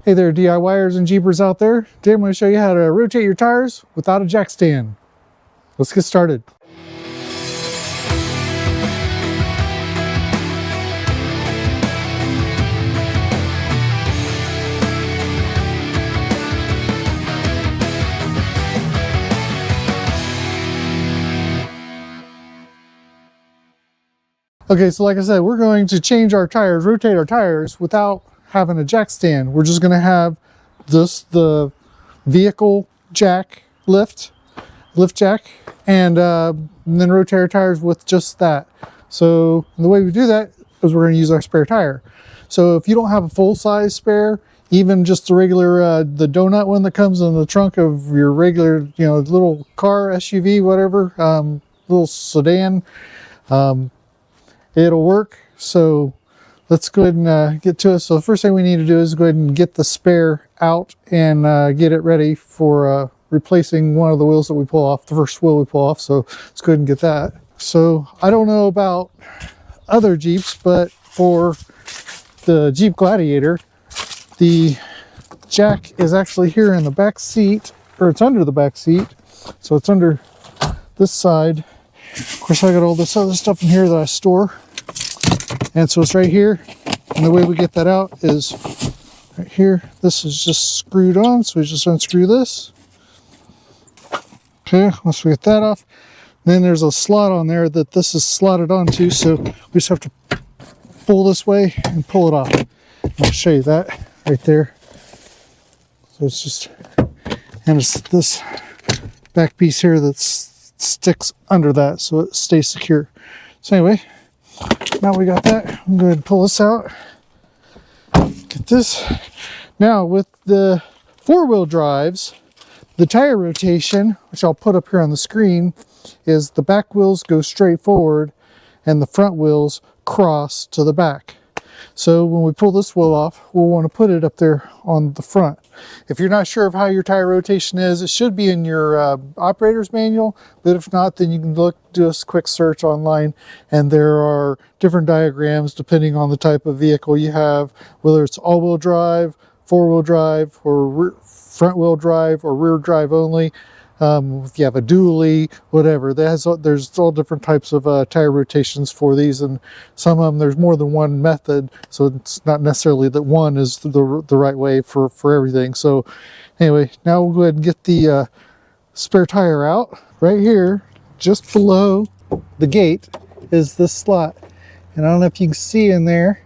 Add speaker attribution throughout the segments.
Speaker 1: Hey there, DIYers and Jeepers out there. Today I'm going to show you how to rotate your tires without a jack stand. Let's get started. Okay, so like I said, we're going to change our tires, rotate our tires without having a jack stand. We're just going to have the vehicle jack lift jack, and then rotate our tires with just that. So the way we do that is we're going to use our spare tire. So if you don't have a full-size spare, even just the regular the donut one that comes in the trunk of your regular, you know, little car, SUV, whatever, little sedan, it'll work. So let's go ahead and get to it. So the first thing we need to do is go ahead and get the spare out and get it ready for replacing one of the wheels that we pull off, the first wheel we pull off. So let's go ahead and get that. So I don't know about other Jeeps, but for the Jeep Gladiator, the jack is actually here in the back seat, or it's under the back seat. So it's under this side. Of course, I got all this other stuff in here that I store. And so it's right here. And the way we get that out is right here. This is just screwed on. So we just unscrew this. Okay, once we get that off, then there's a slot on there that this is slotted onto. So we just have to pull this way and pull it off. I'll show you that right there. So it's just, and it's this back piece here that sticks under that so it stays secure. So anyway, now we got that, I'm going to go ahead and pull this out. Get this. Now with the four-wheel drives, the tire rotation, which I'll put up here on the screen, is the back wheels go straight forward and the front wheels cross to the back. So when we pull this wheel off, we'll want to put it up there on the front. If you're not sure of how your tire rotation is, it should be in your operator's manual, but if not, then you can do a quick search online, and there are different diagrams depending on the type of vehicle you have, whether it's all-wheel drive, four-wheel drive, or front-wheel drive, or rear drive only. If you have a dually, whatever, there's all different types of tire rotations for these, and some of them there's more than one method, so it's not necessarily that one is the right way for everything. So anyway, now we'll go ahead and get the spare tire out. Right here, just below the gate, is this slot, and I don't know if you can see in there,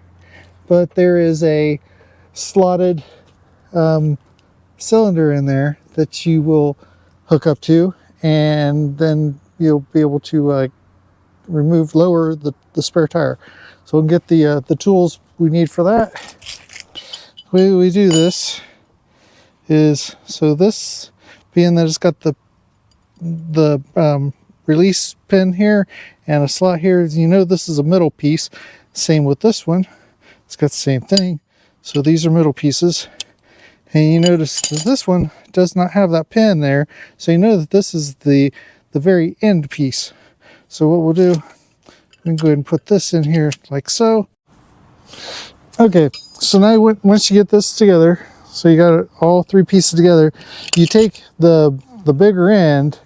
Speaker 1: but there is a slotted cylinder in there that you will hook up to, and then you'll be able to lower the spare tire. So we'll get the tools we need for that. The way we do this is, so this being that it's got the release pin here and a slot here, you know this is a middle piece. Same with this one, it's got the same thing. So these are middle pieces. And you notice that this one does not have that pin there, so you know that this is the very end piece. So what we'll do, we can go ahead and put this in here like so. Okay, so now once you get this together, so you got all three pieces together, you take the bigger end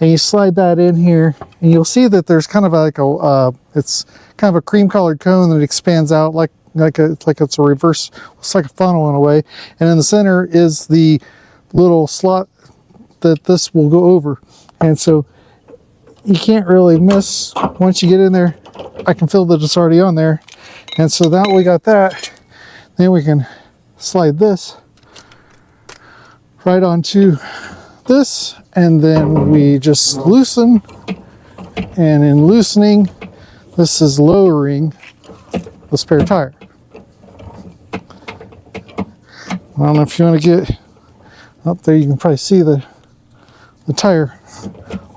Speaker 1: and you slide that in here, and you'll see that there's kind of like a it's kind of a cream colored cone that expands out like it's a reverse, it's like a funnel in a way, and in the center is the little slot that this will go over, and so you can't really miss once you get in there. I can feel that it's already on there, and so now we got that, then we can slide this right onto this, and then we just loosen, and in loosening, this is lowering the spare tire. I don't know if you want to get up there, you can probably see the tire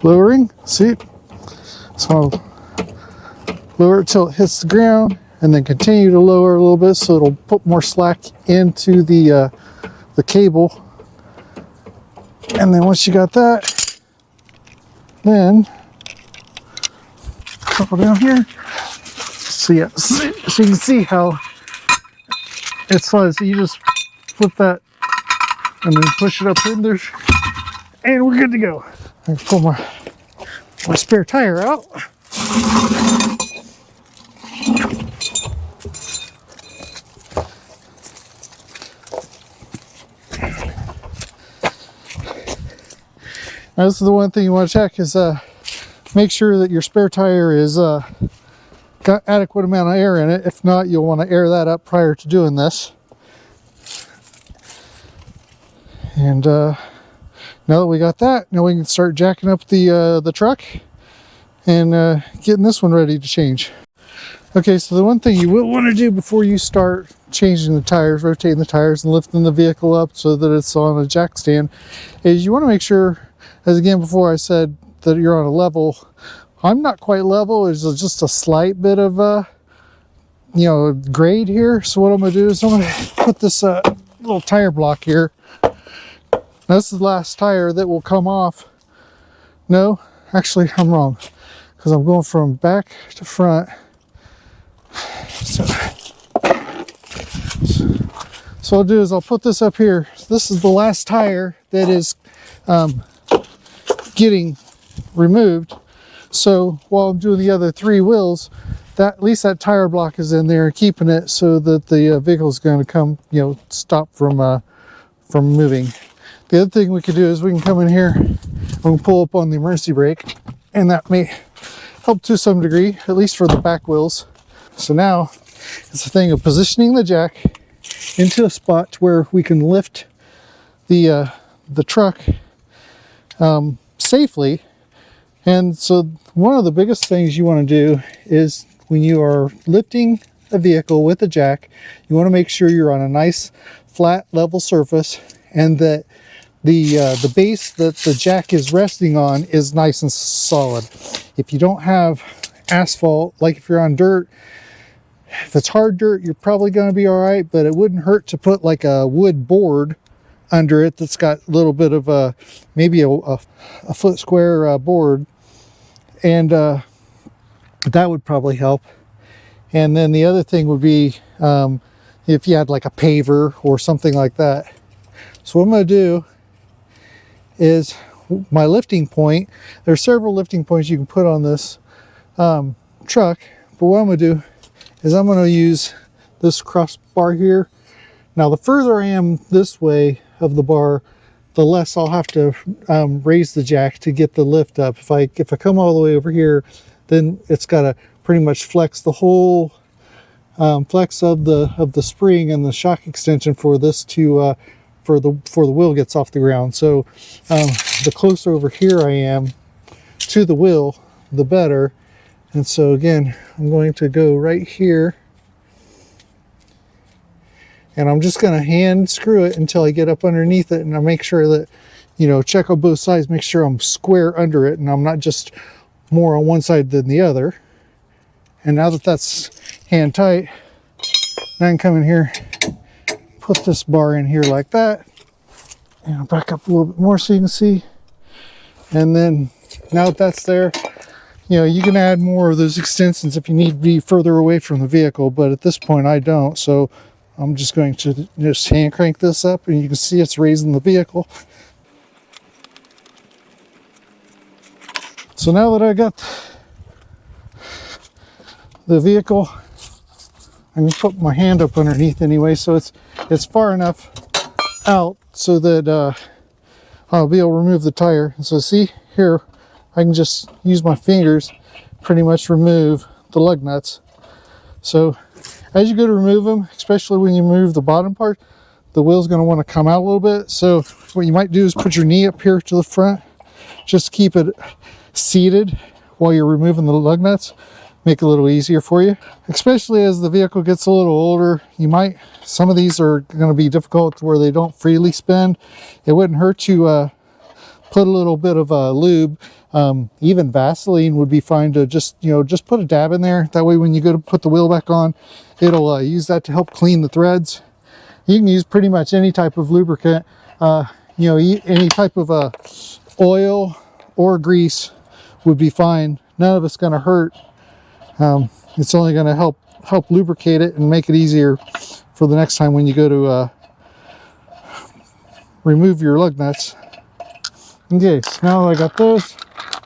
Speaker 1: lowering. See? So I'll lower it till it hits the ground, and then continue to lower a little bit so it'll put more slack into the cable. And then once you got that, then couple down here. So yeah, so you can see how it slides. So you just flip that and then push it up in there, and we're good to go. I pull my spare tire out. Now, this is the one thing you want to check is make sure that your spare tire is got adequate amount of air in it. If not, you'll want to air that up prior to doing this. And now that we got that, now we can start jacking up the truck and getting this one ready to change. Okay, so the one thing you will want to do before you start changing the tires, rotating the tires and lifting the vehicle up so that it's on a jack stand, is you want to make sure, as again before I said, that you're on a level. I'm not quite level. There's just a slight bit of grade here. So what I'm going to do is I'm going to put this little tire block here. Now, this is the last tire that will come off. No, actually I'm wrong, because I'm going from back to front. So what I'll do is I'll put this up here. This is the last tire that is getting removed. So while I'm doing the other three wheels, that at least that tire block is in there, keeping it so that the vehicle is going to come, stop from moving. The other thing we could do is we can come in here, we can pull up on the emergency brake, and that may help to some degree, at least for the back wheels. So now it's a thing of positioning the jack into a spot where we can lift the truck safely. And so one of the biggest things you want to do is when you are lifting a vehicle with a jack, you want to make sure you're on a nice flat level surface, and that the base that the jack is resting on is nice and solid. If you don't have asphalt, like if you're on dirt, if it's hard dirt, you're probably going to be all right, but it wouldn't hurt to put like a wood board under it that's got a little bit of maybe a foot square board, and that would probably help. And then the other thing would be if you had like a paver or something like that. So what I'm going to do is my lifting point. There's several lifting points you can put on this truck, but what I'm going to do is I'm going to use this crossbar here. Now the further I am this way of the bar, the less I'll have to raise the jack to get the lift up. If I come all the way over here, then it's got to pretty much flex the whole flex of the spring and the shock extension for this to for the wheel gets off the ground. So the closer over here I am to the wheel, the better. And so again, I'm going to go right here, and I'm just going to hand screw it until I get up underneath it, and I make sure that, check on both sides, make sure I'm square under it and I'm not just more on one side than the other. And now that that's hand tight, now I can come in here, put this bar in here like that, and I'll back up a little bit more so you can see. And then now that that's there, you can add more of those extensions if you need to be further away from the vehicle, but at this point I don't. So I'm just going to just hand crank this up, and you can see it's raising the vehicle. So now that I got the vehicle, I can put my hand up underneath anyway, so it's far enough out so that I'll be able to remove the tire. So see here, I can just use my fingers, pretty much remove the lug nuts. So as you go to remove them, especially when you move the bottom part, the wheel's going to want to come out a little bit. So what you might do is put your knee up here to the front, just keep it seated while you're removing the lug nuts. Make it a little easier for you, especially as the vehicle gets a little older. Some of these are going to be difficult to where they don't freely spin. It wouldn't hurt to put a little bit of lube. Even Vaseline would be fine to just put a dab in there. That way when you go to put the wheel back on, it'll use that to help clean the threads. You can use pretty much any type of lubricant, any type of oil or grease would be fine. None of it's going to hurt. It's only going to help lubricate it and make it easier for the next time when you go to remove your lug nuts. Okay, so now I got those.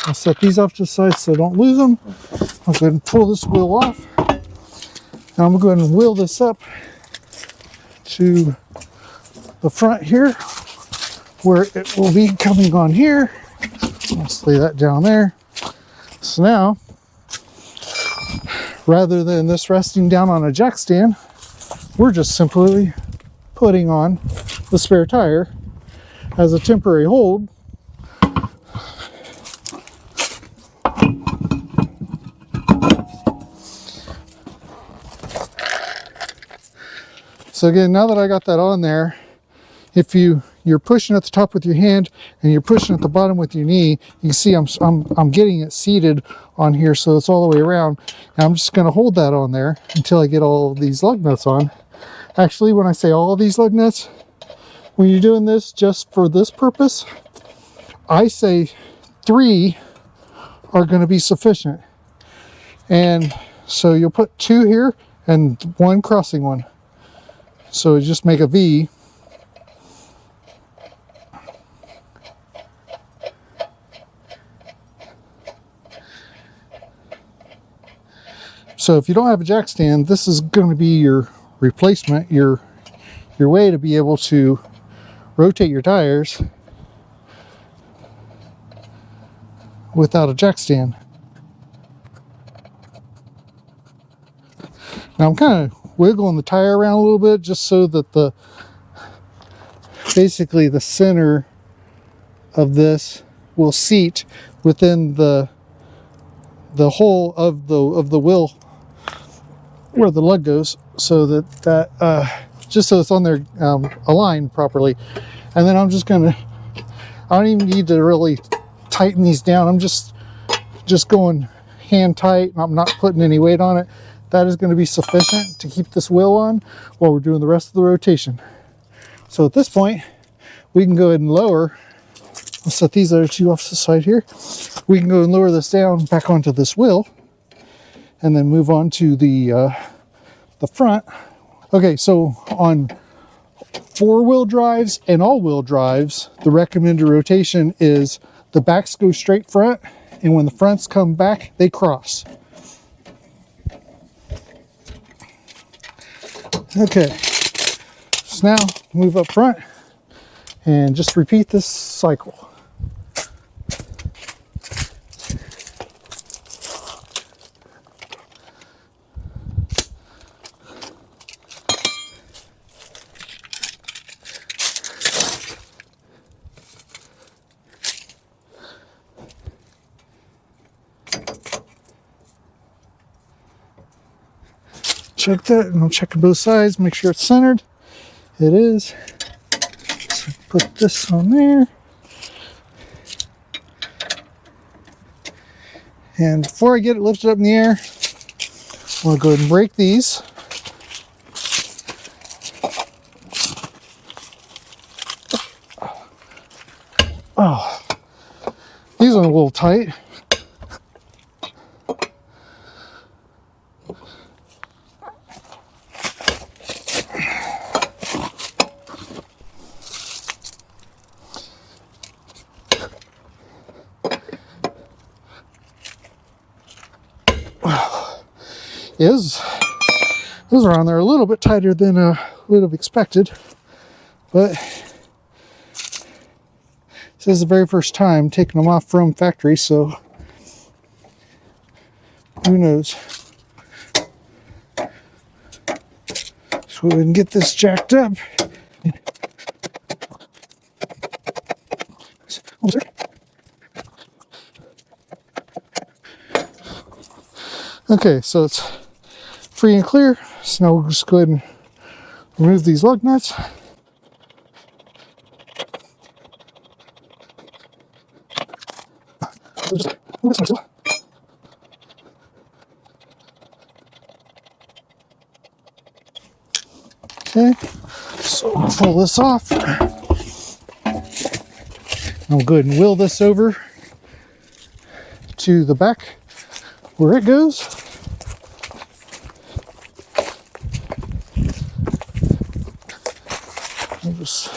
Speaker 1: I'll set these off to the side so I don't lose them. I'll go ahead and pull this wheel off. Now I'm going to go ahead and wheel this up to the front here, where it will be coming on here. Let's lay that down there. So now, rather than this resting down on a jack stand, we're just simply putting on the spare tire as a temporary hold. So again, now that I got that on there, if you're pushing at the top with your hand and you're pushing at the bottom with your knee, you can see I'm getting it seated on here, so it's all the way around. And I'm just going to hold that on there until I get all these lug nuts on. Actually, when I say all these lug nuts, when you're doing this just for this purpose, I say 3 are going to be sufficient. And so you'll put 2 here and 1 crossing one. So just make a V. So if you don't have a jack stand, this is going to be your replacement, your way to be able to rotate your tires without a jack stand. Now I'm kind of wiggling the tire around a little bit just so that basically the center of this will seat within the hole of the wheel where the lug goes, so that just so it's on there aligned properly. And then I'm just gonna, I don't even need to really tighten these down. I'm just going hand tight. I'm not putting any weight on it. That is going to be sufficient to keep this wheel on while we're doing the rest of the rotation. So at this point, we can go ahead and lower. I'll set these other 2 off to the side here. We can go and lower this down back onto this wheel, and then move on to the front. Okay, so on 4-wheel drives and all-wheel drives, the recommended rotation is the backs go straight front, and when the fronts come back, they cross. Okay, so now move up front and just repeat this cycle. Check that, and I'm checking both sides, make sure it's centered. It is. So put this on there. And before I get it lifted up in the air, I'll go ahead and break these. Oh, these are a little tight. Those are on there a little bit tighter than I would have expected, but this is the very first time taking them off from factory, so who knows. So we can get this jacked up. Okay, so it's free and clear. So now we'll just go ahead and remove these lug nuts. Okay, so we'll pull this off. I'll go ahead and wheel this over to the back where it goes. I'll just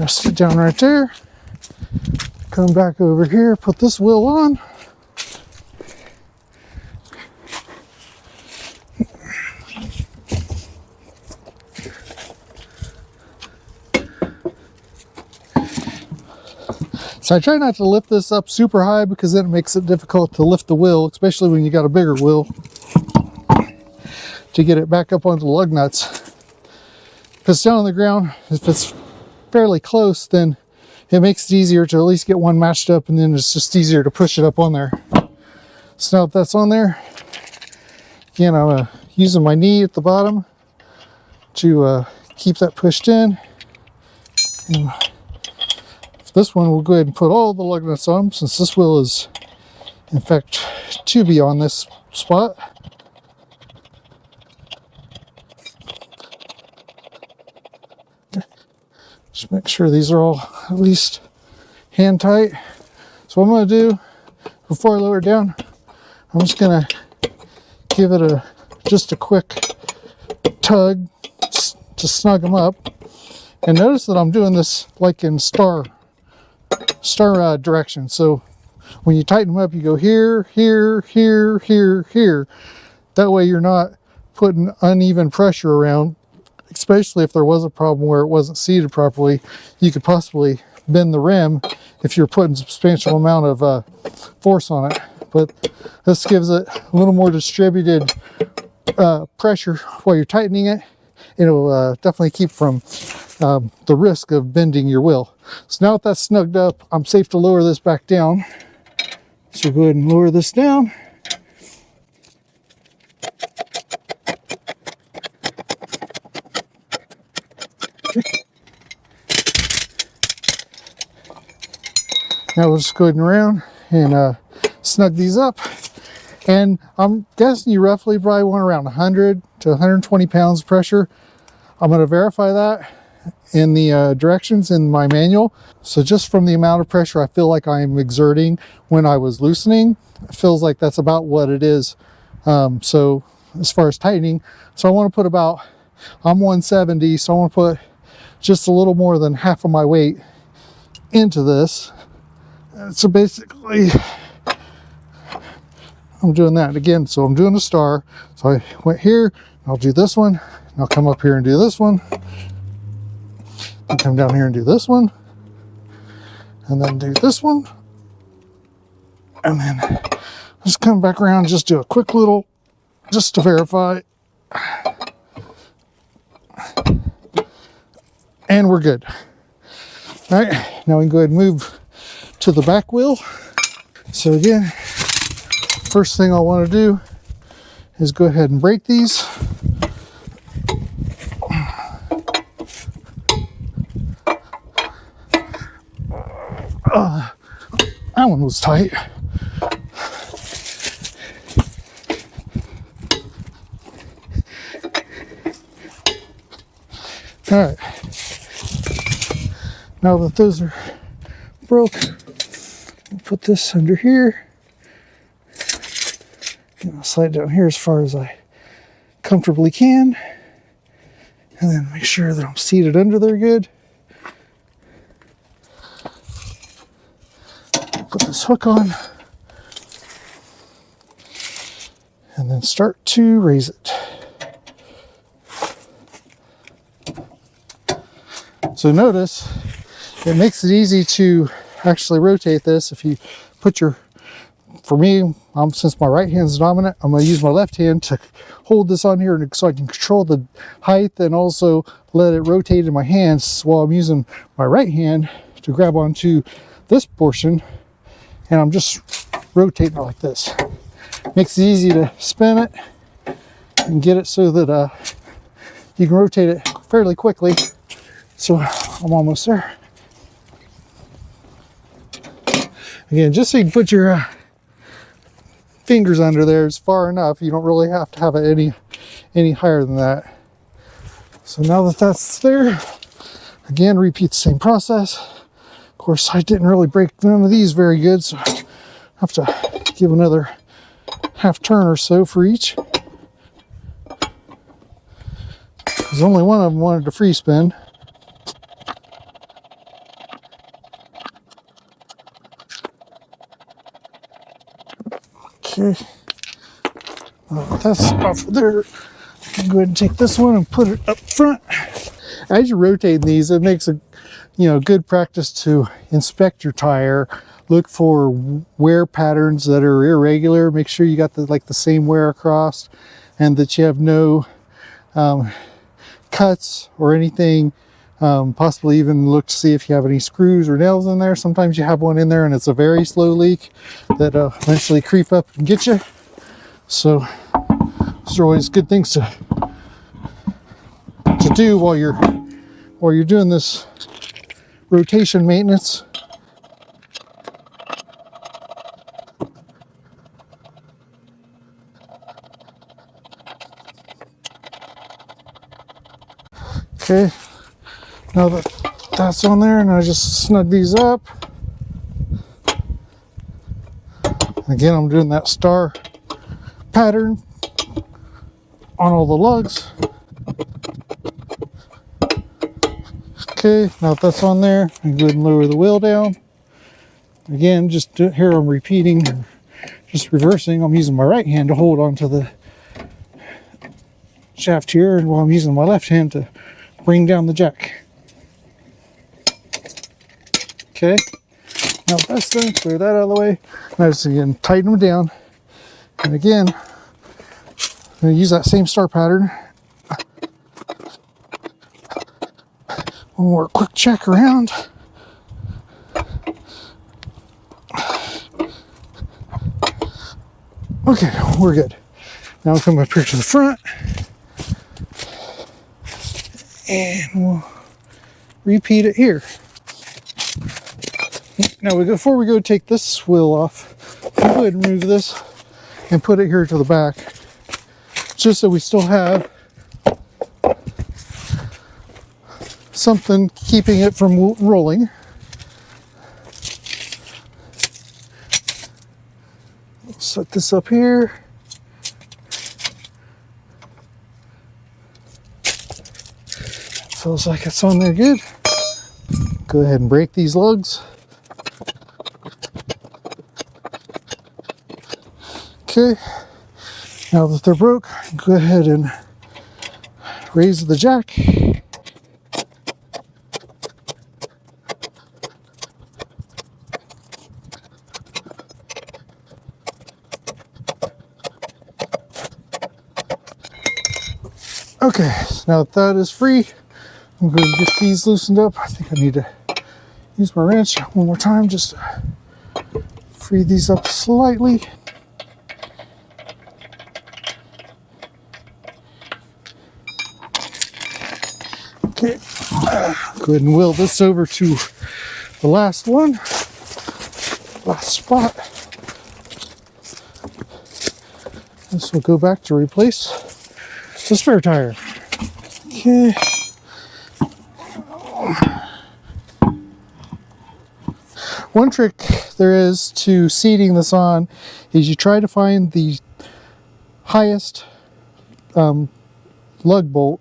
Speaker 1: Rest it down right there. Come back over here, put this wheel on. So I try not to lift this up super high because then it makes it difficult to lift the wheel, especially when you got a bigger wheel, to get it back up onto the lug nuts. If it's down on the ground, if it's fairly close, then it makes it easier to at least get one matched up, and then it's just easier to push it up on there. So now that that's on there, again, I'm using my knee at the bottom to keep that pushed in. And this one, we'll go ahead and put all the lug nuts on, since this wheel is, in fact, to be on this spot. Just make sure these are all at least hand tight. So what I'm going to do, before I lower it down, I'm just going to give it just a quick tug to snug them up. And notice that I'm doing this like in star direction. So when you tighten them up, you go here, here, here, here, here. That way you're not putting uneven pressure around, especially if there was a problem where it wasn't seated properly. You could possibly bend the rim if you're putting a substantial amount of force on it. But this gives it a little more distributed pressure while you're tightening it. It'll definitely keep from the risk of bending your wheel. So now that that's snugged up, I'm safe to lower this back down. So go ahead and lower this down. Now we'll just go ahead and around and snug these up. And I'm guessing you roughly probably want around 100 to 120 pounds of pressure. I'm going to verify that in the directions in my manual. So just from the amount of pressure I feel like I'm exerting when I was loosening, it feels like that's about what it is. So as far as tightening, so I want to put about, I'm 170, so I want to put just a little more than half of my weight into this. So basically, I'm doing that again. So I'm doing a star. So I went here, I'll do this one, and I'll come up here and do this one. And come down here and do this one. And then do this one. And then just come back around and just do a quick little, just to verify. And we're good. All right, now we can go ahead and move to the back wheel. So again, first thing I want to do is go ahead and brake these. That one was tight. All right. Now that those are broke, I'll put this under here. And I'll slide down here as far as I comfortably can. And then make sure that I'm seated under there good. Put this hook on. And then start to raise it. So notice, it makes it easy to actually rotate this. If you put your, for me, since my right hand is dominant, I'm going to use my left hand to hold this on here so I can control the height and also let it rotate in my hands while I'm using my right hand to grab onto this portion. And I'm just rotating it like this. Makes it easy to spin it and get it so that you can rotate it fairly quickly. So I'm almost there. Again, just so you can put your fingers under there is far enough. You don't really have to have it any higher than that. So now that that's there, again, repeat the same process. Of course, I didn't really break none of these very good, so I have to give another half turn or so for each. Because only one of them wanted to free spin. that's off of there. Go ahead and take this one and put it up front. As you're rotating these, it makes a good practice to inspect your tire. Look for wear patterns that are irregular. Make sure you got the same wear across, and that you have no cuts or anything. Possibly even look to see if you have any screws or nails in there. Sometimes you have one in there and it's a very slow leak that eventually creep up and get you. So those are always good things to do while you're doing this rotation maintenance. Okay, now that that's on there, and I just snug these up. Again, I'm doing that star pattern on all the lugs. Okay, now that that's on there, I go ahead and lower the wheel down. Again, just here I'm repeating, just reversing. I'm using my right hand to hold onto the shaft here, and while I'm using my left hand to bring down the jack. Okay, now that's done, clear that out of the way. Now just again, tighten them down. And again, I'm going to use that same star pattern. One more quick check around. Okay, we're good. Now we'll come up here to the front. And we'll repeat it here. Now before we go take this wheel off, we'll go ahead and remove this and put it here to the back, just so we still have something keeping it from rolling. Set this up here. Feels like it's on there good. Go ahead and break these lugs. Okay, now that they're broke, go ahead and raise the jack. Okay, so now that is free, I'm going to get these loosened up. I think I need to use my wrench one more time just to free these up slightly. Okay, go ahead and wheel this over to the last one, last spot. This will go back to replace the spare tire. Okay. One trick there is to seating this on is you try to find the highest lug bolt,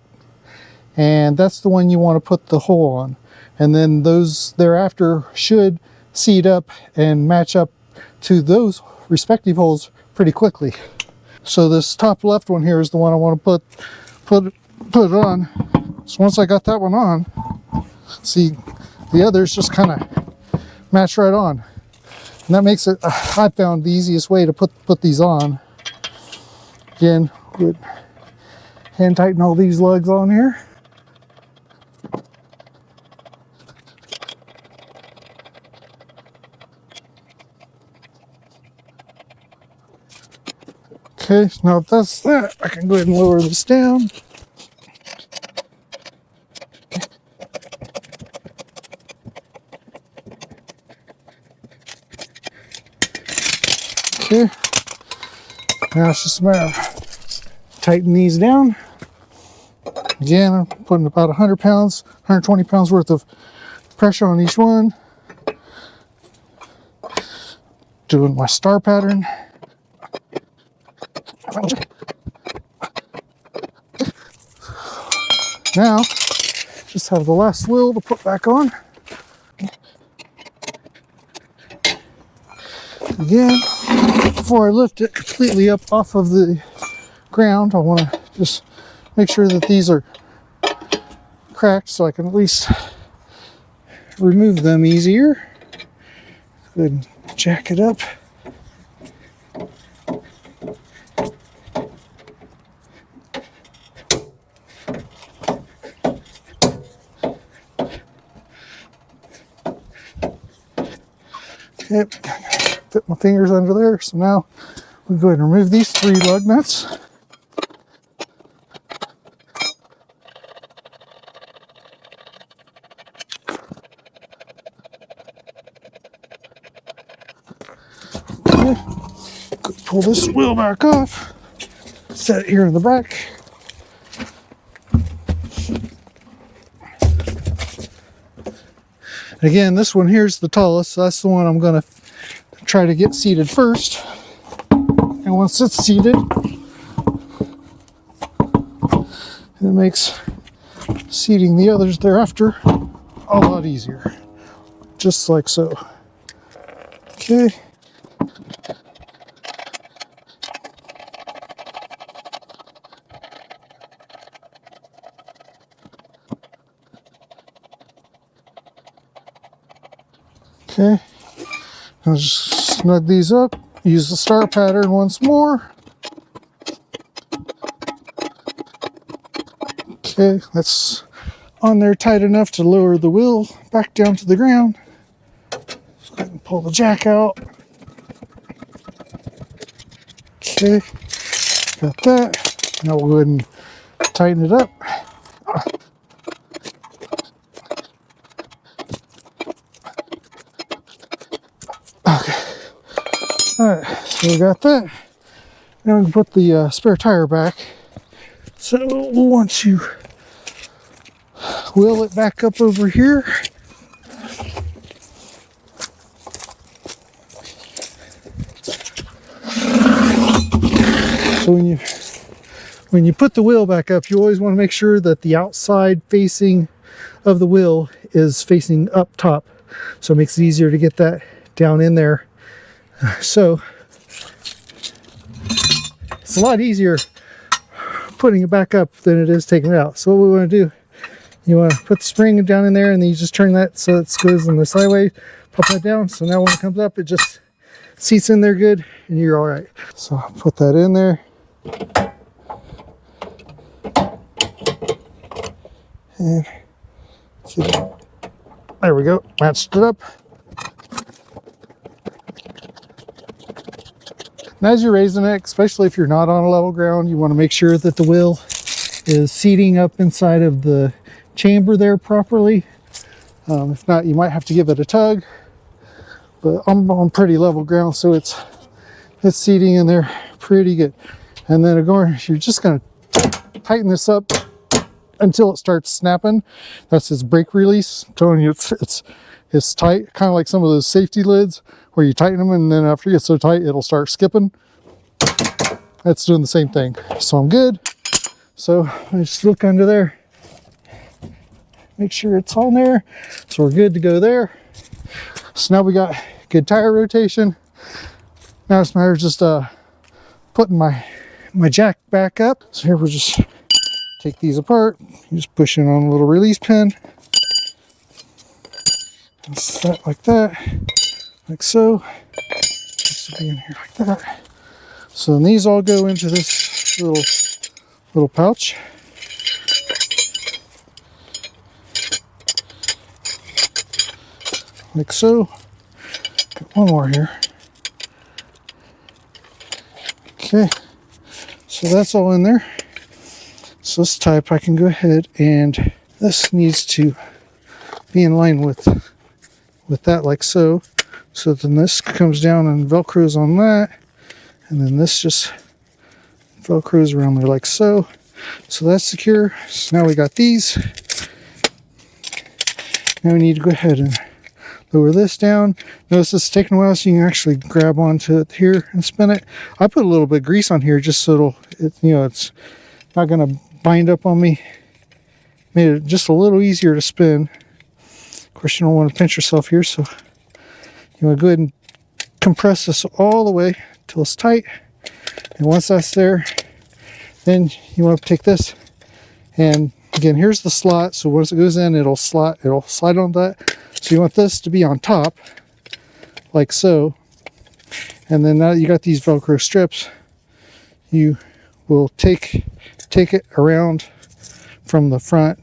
Speaker 1: and that's the one you want to put the hole on, and then those thereafter should seat up and match up to those respective holes pretty quickly. So this top left one here is the one I want to put it on. So once I got that one on, see, the others just kind of match right on, and that makes it, I found, the easiest way to put these on. Again, good hand tighten all these lugs on here. Okay, now if that's that, I can go ahead and lower this down. Okay, now it's just a matter of tightening these down. Again, I'm putting about 100 pounds, 120 pounds worth of pressure on each one. Doing my star pattern. Now, just have the last wheel to put back on. Again, before I lift it completely up off of the ground, I want to just make sure that these are cracked so I can at least remove them easier. Go ahead and jack it up. Okay, put my fingers under there. So now we'll go ahead and remove these 3 lug nuts. Okay, go pull this wheel back off. Set it here in the back. Again, this one here is the tallest, so that's the one I'm going to try to get seated first. And once it's seated, it makes seating the others thereafter a lot easier. Just like so. Okay. Okay, I'll just snug these up, use the star pattern once more. Okay, that's on there tight enough to lower the wheel back down to the ground. Just go ahead and pull the jack out. Okay, got that. Now we'll go ahead and tighten it up. Alright, so we got that. Now we can put the spare tire back. So we'll want to wheel it back up over here. So when you put the wheel back up, you always want to make sure that the outside facing of the wheel is facing up top. So it makes it easier to get that down in there. So it's a lot easier putting it back up than it is taking it out. So what we want to do, you want to put the spring down in there and then you just turn that so it goes in the sideway, pop that down. So now when it comes up, it just seats in there good and you're all right. So I'll put that in there. And there we go, matched it up. And as you're raising it, especially if you're not on a level ground, you want to make sure that the wheel is seating up inside of the chamber there properly. If not, you might have to give it a tug. But I'm on pretty level ground, so it's seating in there pretty good. And then you're just going to tighten this up until it starts snapping. That's its brake release. I'm telling you, it's tight, kind of like some of those safety lids where you tighten them and then after you get so tight it'll start skipping. That's doing the same thing. So I'm good. So I just look under there, make sure it's on there. So we're good to go there. So now we got good tire rotation. Now it's a matter of just putting my jack back up. So here we'll just take these apart. You just push in on a little release pin. Set like that, like so. This will be in here like that. So then these all go into this little pouch. Like so. Got one more here. Okay, so that's all in there. So this type I can go ahead and this needs to be in line with that like so. So then this comes down and velcros on that, and then this just velcros around there like so. So that's secure. So now we got these. Now we need to go ahead and lower this down. Notice it's taking a while, so you can actually grab onto it here and spin it. I put a little bit of grease on here just so it's not going to bind up on me. Made it just a little easier to spin. Of course, you don't want to pinch yourself here, so you want to go ahead and compress this all the way till it's tight. And once that's there, Then you want to take this, and again, here's the slot. So once it goes in, it'll slide on that. So you want this to be on top, like so. And then now that you got these Velcro strips, you will take it around from the front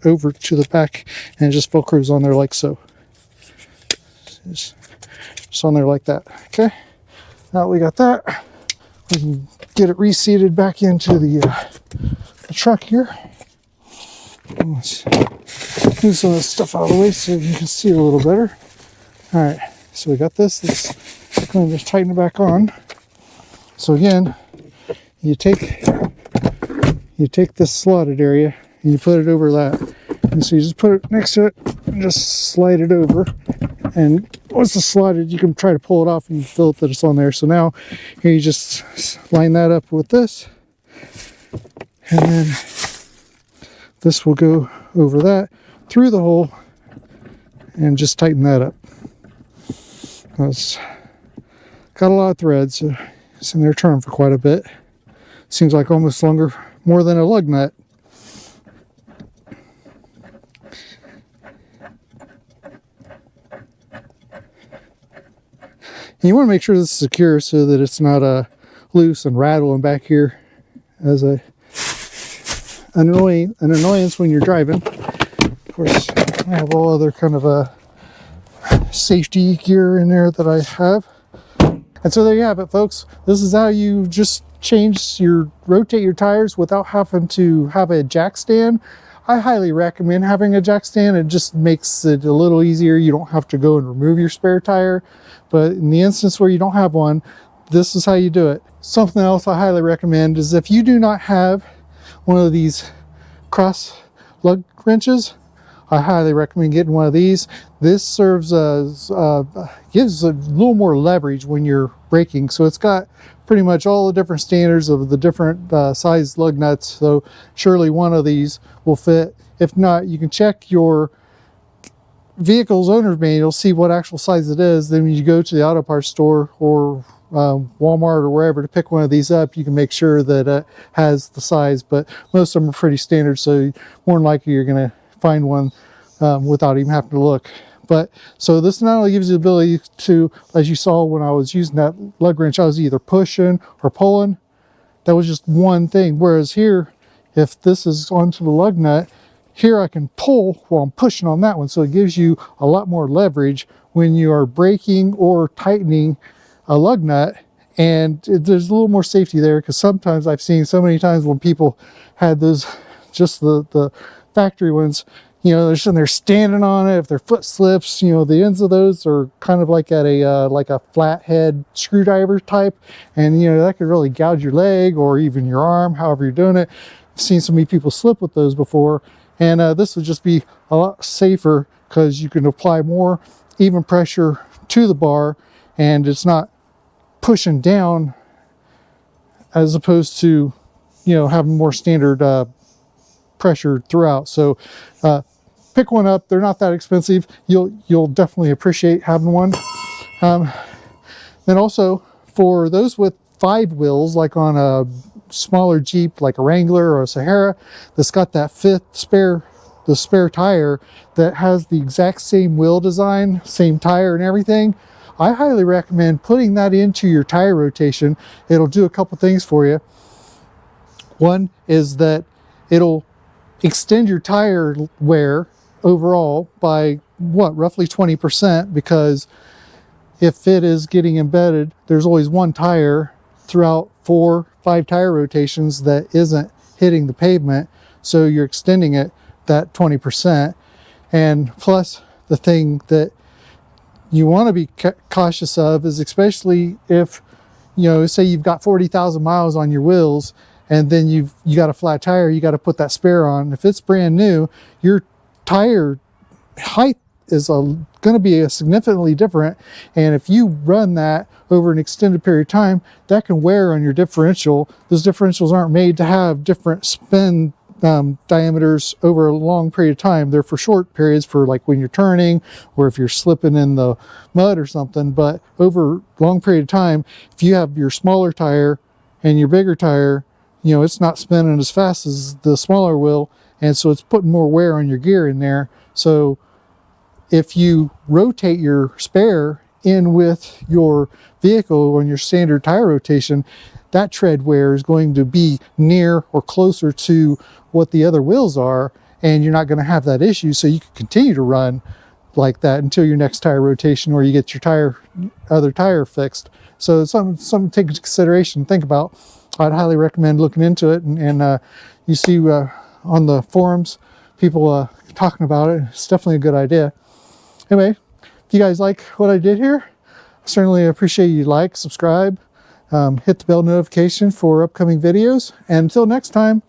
Speaker 1: over to the back, and it just Velcros on there like so. Just on there like that. Okay. Now that we got that, we can get it reseated back into the truck here. Let's move some of this stuff out of the way so you can see it a little better. All right. So we got this. Let's go and just tighten it back on. So again, you take this slotted area and you put it over that, and so you just put it next to it and just slide it over, and once it's slotted you can try to pull it off and you feel that it's on there. So now here you just line that up with this, and then this will go over that through the hole and just tighten that up. It's got a lot of threads, so it's in there turning for quite a bit. Seems like almost more than a lug nut. And you want to make sure this is secure so that it's not loose and rattling back here as an annoyance when you're driving. Of course, I have all other kind of safety gear in there that I have. And so there you have it, folks. This is how you just rotate your tires without having to have a jack stand. I highly recommend having a jack stand. It just makes it a little easier. You don't have to go and remove your spare tire. But in the instance where you don't have one, this is how you do it. Something else I highly recommend is if you do not have one of these cross lug wrenches, I highly recommend getting one of these. This serves as gives a little more leverage when you're braking. So it's got pretty much all the different standards of the different size lug nuts. So surely one of these will fit. If not, you can check your vehicle's owner's manual, see what actual size it is. Then when you go to the auto parts store or Walmart or wherever to pick one of these up, you can make sure that it has the size. But most of them are pretty standard, so more than likely you're going to find one without even having to look. But so this not only gives you the ability to, as you saw when I was using that lug wrench, I was either pushing or pulling. That was just one thing. Whereas here, if this is onto the lug nut, here I can pull while I'm pushing on that one. So it gives you a lot more leverage when you are braking or tightening a lug nut. And there's a little more safety there, because sometimes I've seen so many times when people had those, just the factory ones, you know, they're sitting there standing on it. If their foot slips, you know, the ends of those are kind of like at a flathead screwdriver type, and you know that could really gouge your leg or even your arm, however you're doing it. I've seen so many people slip with those before, and this would just be a lot safer because you can apply more even pressure to the bar, and it's not pushing down as opposed to, you know, having more standard pressure throughout. So pick one up. They're not that expensive. You'll definitely appreciate having one. Then also for those with 5 wheels, like on a smaller Jeep like a Wrangler or a Sahara, that's got that spare tire that has the exact same wheel design, same tire and everything, I highly recommend putting that into your tire rotation. It'll do a couple things for you. One is that it'll extend your tire wear overall by roughly 20%, because if it is getting embedded, there's always one tire throughout 4-5 tire rotations that isn't hitting the pavement, so you're extending it that 20%. And plus, the thing that you want to be cautious of is, especially if, you know, say you've got 40,000 miles on your wheels, and then you got a flat tire, you got to put that spare on. If it's brand new, your tire height is going to be significantly different, and if you run that over an extended period of time, that can wear on your differential. Those differentials aren't made to have different spin diameters over a long period of time. They're for short periods, for like when you're turning or if you're slipping in the mud or something. But over a long period of time, if you have your smaller tire and your bigger tire, you know, it's not spinning as fast as the smaller wheel, and so it's putting more wear on your gear in there. So if you rotate your spare in with your vehicle on your standard tire rotation, that tread wear is going to be near or closer to what the other wheels are, and you're not going to have that issue. So you can continue to run like that until your next tire rotation, or you get your other tire fixed. So it's something to take into consideration, think about. I'd highly recommend looking into it, and you see on the forums people talking about it. It's definitely a good idea. Anyway, if you guys like what I did here, I certainly appreciate you like, subscribe, hit the bell notification for upcoming videos, and until next time.